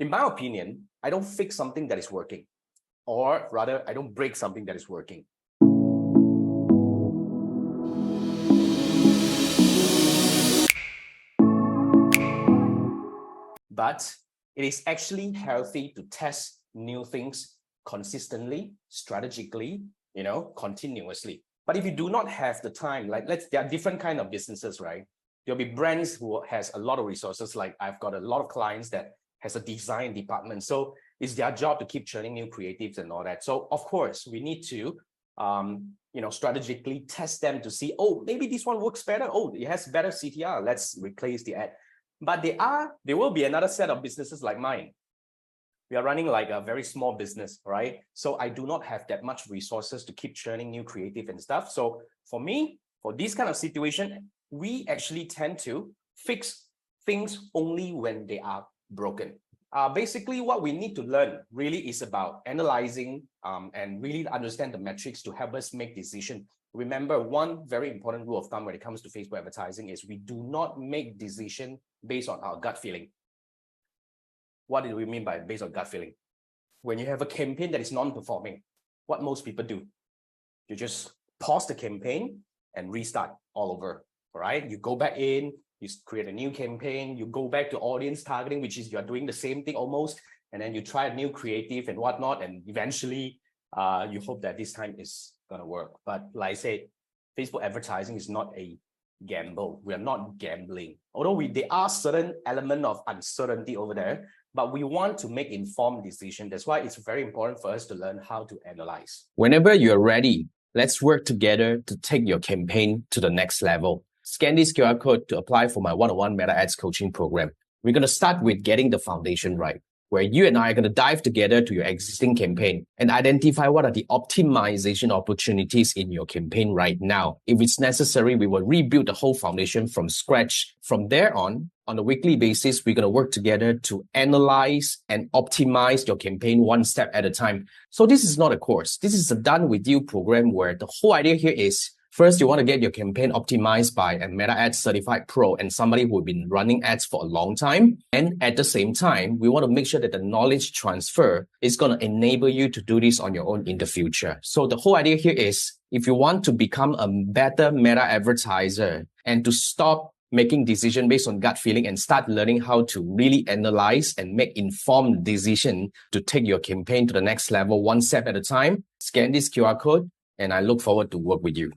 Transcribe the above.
In my opinion, I don't fix something that is working, or rather, I don't break something that is working. But it is actually healthy to test new things consistently, strategically, continuously. But if you do not have the time, there are different kind of businesses, right? There'll be brands who has a lot of resources. Like I've got a lot of clients that has a design department. So it's their job to keep churning new creatives and all that. So of course, we need to, strategically test them to see, oh, maybe this one works better. Oh, it has better CTR. Let's replace the ad. But there will be another set of businesses like mine. We are running like a very small business, right? So I do not have that much resources to keep churning new creative and stuff. So for me, for this kind of situation, we actually tend to fix things only when they are broken. Basically, what we need to learn really is about analyzing and really understand the metrics to help us make decisions. Remember, one very important rule of thumb when it comes to Facebook advertising is we do not make decisions based on our gut feeling. What do we mean by based on gut feeling? When you have a campaign that is non-performing, what most people do, you just pause the campaign and restart all over, all right? You go back in, you create a new campaign, you go back to audience targeting, which is you're doing the same thing almost, and then you try a new creative and whatnot, and eventually you hope that this time is gonna work. But like I said, Facebook advertising is not a gamble. We are not gambling. Although there are certain element of uncertainty over there, but we want to make informed decisions. That's why it's very important for us to learn how to analyze. Whenever you're ready, let's work together to take your campaign to the next level. Scan this QR code to apply for my one-on-one Meta Ads coaching program. We're going to start with getting the foundation right, where you and I are going to dive together to your existing campaign and identify what are the optimization opportunities in your campaign right now. If it's necessary, we will rebuild the whole foundation from scratch. From there on a weekly basis, we're going to work together to analyze and optimize your campaign one step at a time. So this is not a course. This is a done with you program where the whole idea here is first, you want to get your campaign optimized by a Meta Ads certified pro and somebody who's been running ads for a long time. And at the same time, we want to make sure that the knowledge transfer is going to enable you to do this on your own in the future. So the whole idea here is if you want to become a better Meta advertiser and to stop making decisions based on gut feeling and start learning how to really analyze and make informed decisions to take your campaign to the next level one step at a time, scan this QR code and I look forward to work with you.